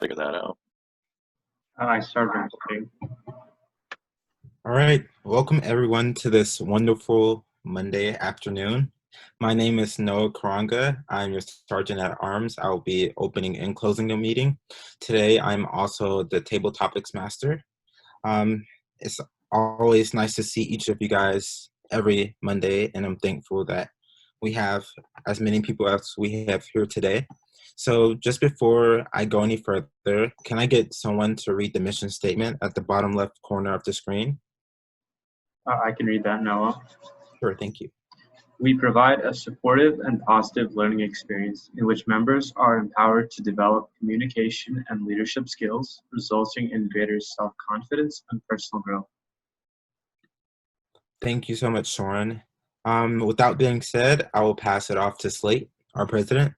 figure that out. I started recording. All right, welcome everyone to this wonderful Monday afternoon. My name is Noah Kuranga. I'm your Sergeant at Arms. I'll be opening and closing the meeting. Today, I'm also the Table Topics Master. It's always nice to see each of you guys every Monday, and I'm thankful that we have as many people as we have here today. So just before I go any further, can I get someone to read the mission statement at the bottom left corner of the screen? I can read that, Noah. Sure, thank you. We provide a supportive and positive learning experience in which members are empowered to develop communication and leadership skills, resulting in greater self-confidence and personal growth. Thank you so much, Sourin. With that being said, I will pass it off to Slate, our president.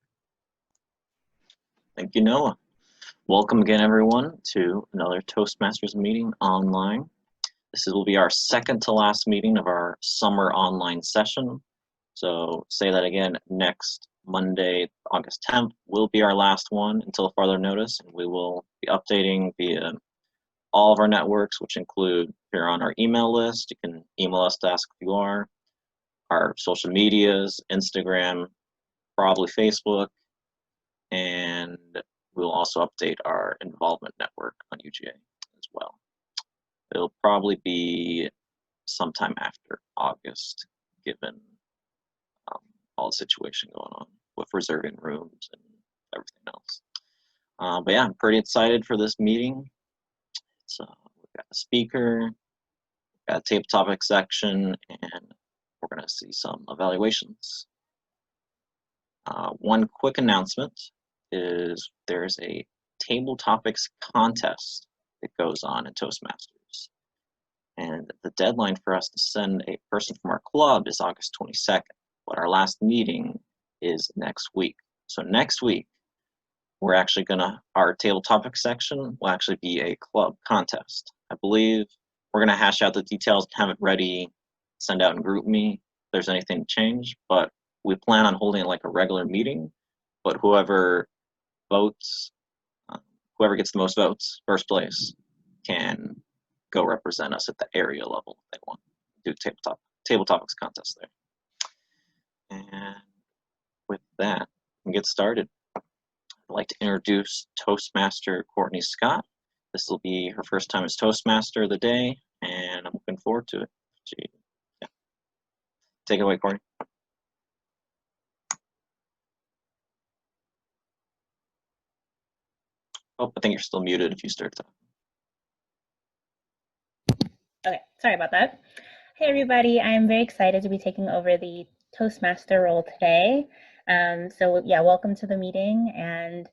Thank you, Noah. Welcome again, everyone, to another Toastmasters meeting online. This will be our second to last meeting of our summer online session. So say that again, next Monday, August 10th, will be our last one until further notice. And we will be updating via all of our networks, which include, if you're on our email list, you can email us to ask if you are, our social medias, Instagram, probably Facebook, and we'll also update our involvement network on UGA as well. It'll probably be sometime after August, given all the situation going on with reserving rooms and everything else. But yeah, I'm pretty excited for this meeting. So we've got a speaker, we've got a table topic section, and we're going to see some evaluations. One quick announcement is there's a table topics contest that goes on in Toastmasters. And the deadline for us to send a person from our club is August 22nd, but our last meeting is next week. So next week, we're actually our table topic section will actually be a club contest. I believe we're gonna hash out the details, have it ready, send out in group me if there's anything to change, but we plan on holding it like a regular meeting, but whoever votes, whoever gets the most votes, first place, can go represent us at the area level if they want to do table topics contest there. And with that, we can get started. I'd like to introduce Toastmaster Courtney Scott. This will be her first time as Toastmaster of the day, and I'm looking forward to it. Yeah. Take it away, Courtney. Oh, I think you're still muted if you start talking. Okay, sorry about that. Hey everybody, I'm very excited to be taking over the Toastmaster role today. So yeah, welcome to the meeting, and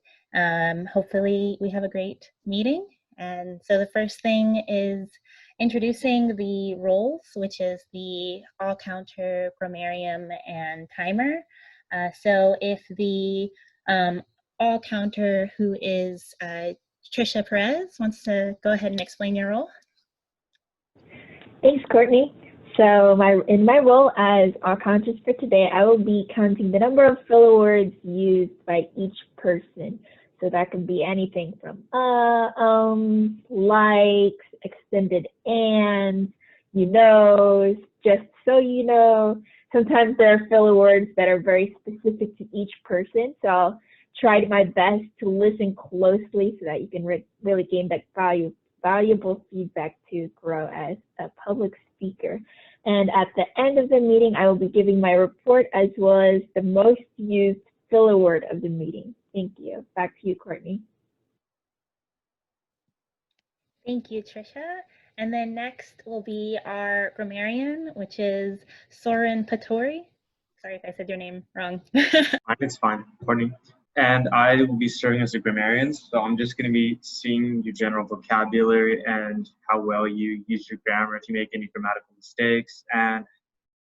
hopefully we have a great meeting. And so the first thing is introducing the roles, which is the all counter, grammarian, and timer. So if the all counter, who is Tricia Perez, wants to go ahead and explain your role. Thanks, Courtney. So in my role as all counters for today, I will be counting the number of filler words used by each person. So that can be anything from likes, extended and, you know, just so you know. Sometimes there are filler words that are very specific to each person. So I'll try my best to listen closely so that you can really gain that valuable feedback to grow as a public speaker. And at the end of the meeting, I will be giving my report as well as the most used filler word of the meeting. Thank you. Back to you, Courtney. Thank you, Tricia. And then next will be our grammarian, which is Sourin Paturi. Sorry if I said your name wrong. It's fine, Courtney. And I will be serving as a grammarian, so I'm just going to be seeing your general vocabulary and how well you use your grammar, if you make any grammatical mistakes, and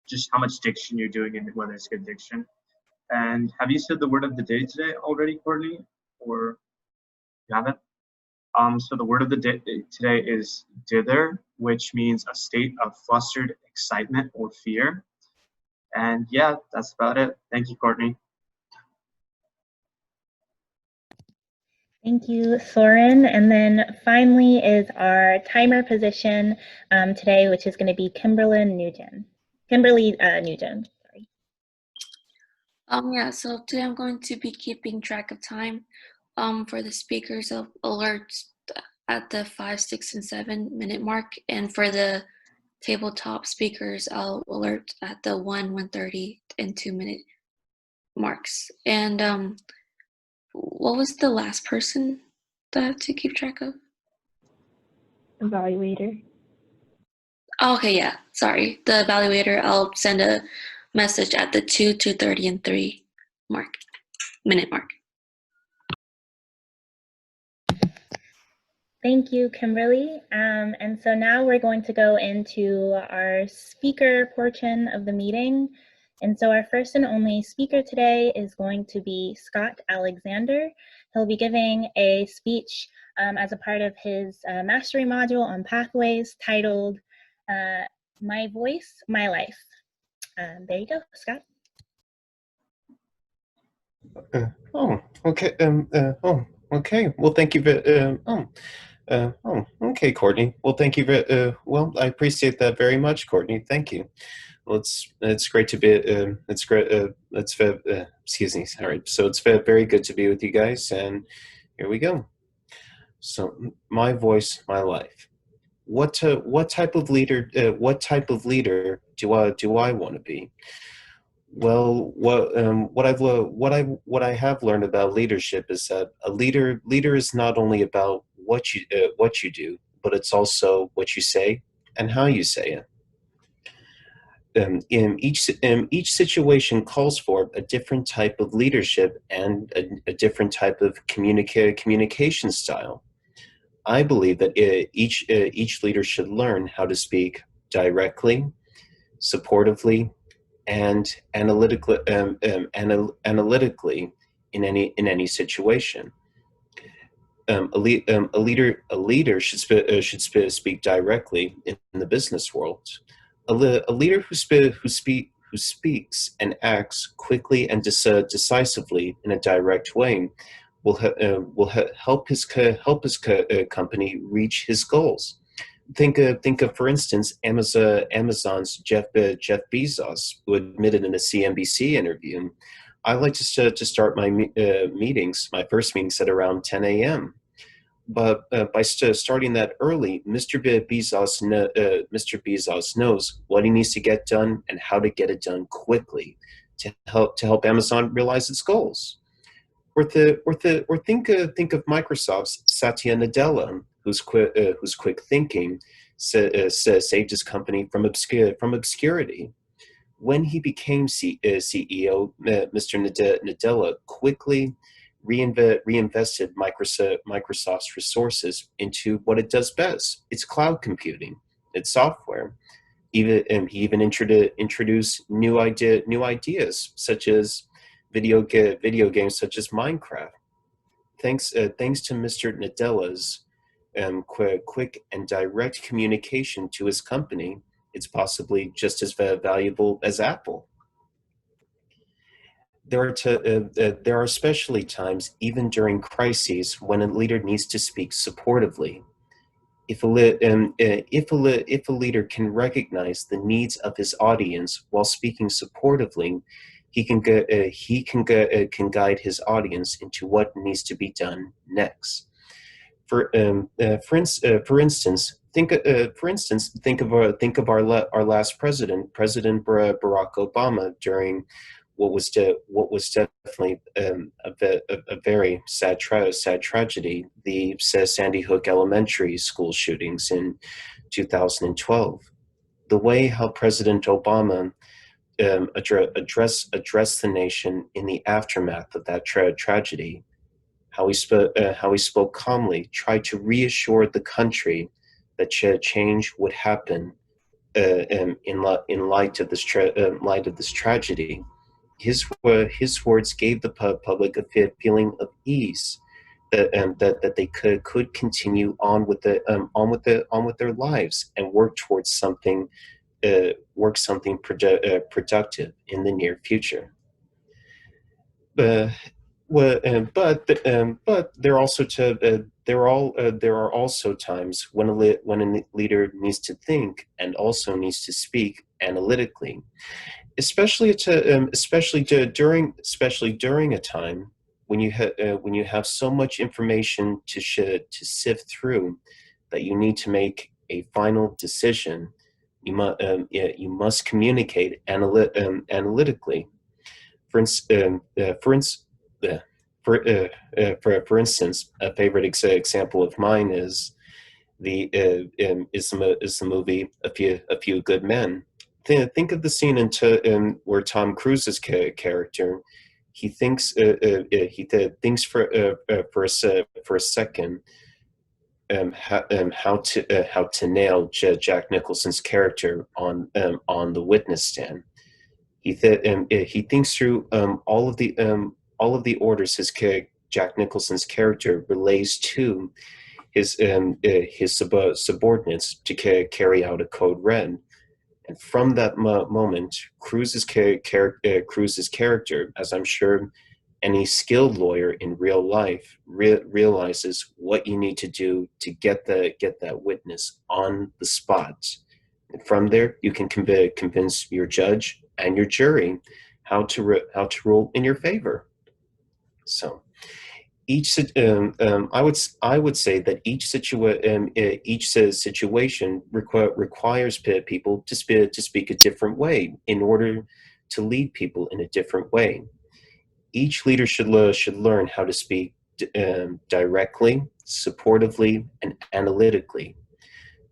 just how much diction you're doing and whether it's good diction. And have you said the word of the day today already, Courtney? Or you haven't? So the word of the day today is dither, which means a state of flustered excitement or fear. And yeah, that's about it. Thank you, Courtney. Thank you, Sourin. And then finally is our timer position today, which is going to be Kimberly Nugent. Sorry. Yeah, so today I'm going to be keeping track of time for the speakers of alerts at the 5, 6, and 7 minute mark. And for the tabletop speakers, I'll alert at the 1, 1:30, and 2 minute marks. And what was the last person that I have to keep track of? Evaluator. Oh, okay, yeah, sorry. The evaluator, I'll send a message at the 2, 2:30, and 3 minute mark. Thank you, Kimberly. And so now we're going to go into our speaker portion of the meeting. And so our first and only speaker today is going to be Scott Alexander. He'll be giving a speech as a part of his mastery module on pathways titled My Voice, My Life. There you go, Scott. Okay. Okay. Well, thank you. Okay, Courtney. Well, thank you. Well, I appreciate that very much, Courtney. Thank you. Well, it's great to be. It's great. Excuse me. All right. So it's very good to be with you guys, and here we go. So, my voice, my life. What type of leader? What type of leader do I want to be? Well, what I have learned about leadership is that a leader is not only about what you do, but it's also what you say and how you say it. Each situation calls for a different type of leadership and a different type of communication style. I believe that each leader should learn how to speak directly, supportively, and analytically in any situation. A leader should speak directly in the business world. A leader who speaks and acts quickly and decisively in a direct way will help his company reach his goals. Think of, for instance, Amazon's Jeff Bezos, who admitted in a CNBC interview, "I like to start my meetings, my first meetings at around 10 a.m." But by starting that early, Mr. Bezos knows what he needs to get done and how to get it done quickly to help Amazon realize its goals. Or think of Microsoft's Satya Nadella, whose quick thinking saved his company from obscurity. When he became CEO, Mr. Nadella quickly reinvested Microsoft's resources into what it does best: its cloud computing, its software. He even introduced new ideas such as video games such as Minecraft. Thanks to Mr. Nadella's quick and direct communication to his company, it's possibly just as valuable as Apple. There are especially times, even during crises, when a leader needs to speak supportively. If a leader can recognize the needs of his audience while speaking supportively, he can guide his audience into what needs to be done next. For instance, think of our last president, President Barack Obama, during what was definitely a very sad tragedy, the Sandy Hook Elementary School shootings in 2012. The way how President Obama addressed the nation in the aftermath of that tragedy, how he spoke calmly, tried to reassure the country that change would happen in light of this tragedy. His words gave the public a productive of ease that they could continue on with their lives and work towards something productive in the near future. Well, but there are also there are also times when when a leader needs to think and also needs to speak analytically, especially during a time when you have so much information to sift through that you need to make a final decision. You must communicate analytically. For instance, for instance, a favorite example of mine is the movie A Few Good Men. Think of the scene where Tom Cruise's character he thinks thinks for a second how to nail Jack Nicholson's character on the witness stand. He thinks through all of the orders Jack Nicholson's character relays to his subordinates to carry out a code red. And from that moment, Cruz's character, as I'm sure any skilled lawyer in real life realizes what you need to do to get that witness on the spot. And from there, you can convince your judge and your jury how to rule in your favor. So, I would say that each situation requires people to speak a different way in order to lead people in a different way. Each leader should learn how to speak directly, supportively, and analytically.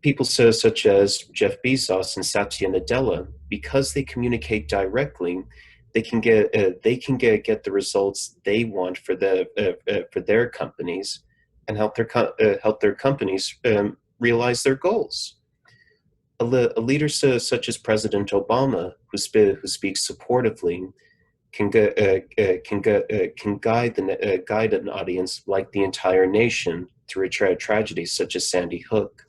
People such as Jeff Bezos and Satya Nadella, because they communicate directly, they can get the results they want for their companies, and help their companies realize their goals. A leader such as President Obama, who speaks supportively, can guide an audience like the entire nation through a tragedy such as Sandy Hook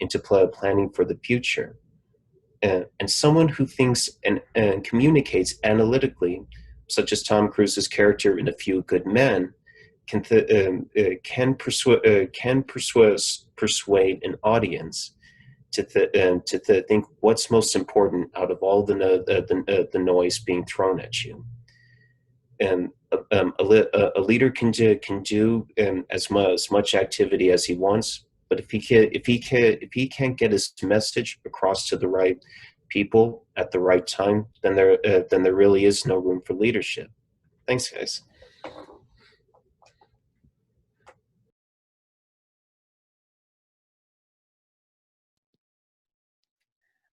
into planning for the future. And someone who thinks and communicates analytically, such as Tom Cruise's character in A Few Good Men, can persuade an audience to think what's most important out of all the noise being thrown at you. And a leader can do as much activity as he wants, but if he can't get his message across to the right people at the right time, then there really is no room for leadership. Thanks, guys.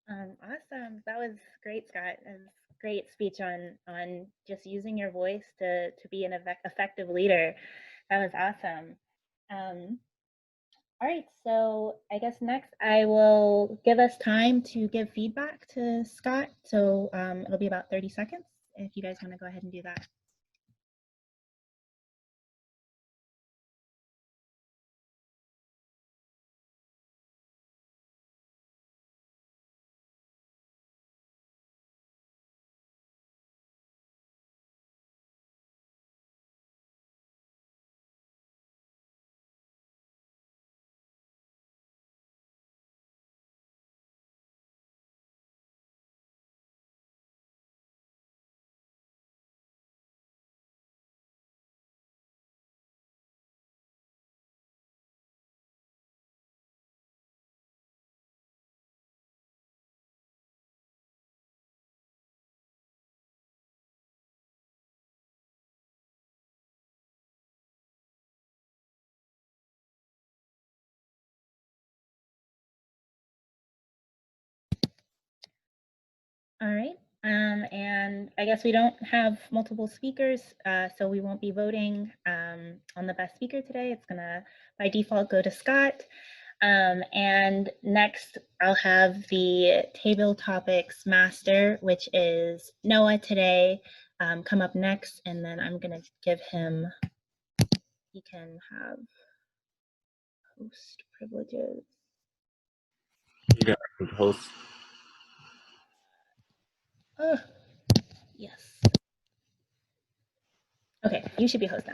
Awesome. That was great, Scott. That was a great speech on just using your voice to be an effective leader. That was awesome. All right, so I guess next I will give us time to give feedback to Scott. So it'll be about 30 seconds if you guys want to go ahead and do that. All right, and I guess we don't have multiple speakers, so we won't be voting on the best speaker today. It's gonna, by default, go to Scott. And next, I'll have the table topics master, which is Noah today, come up next, and then I'm gonna give him, he can have host privileges. Yeah, host. Oh, yes. Okay, you should be host now.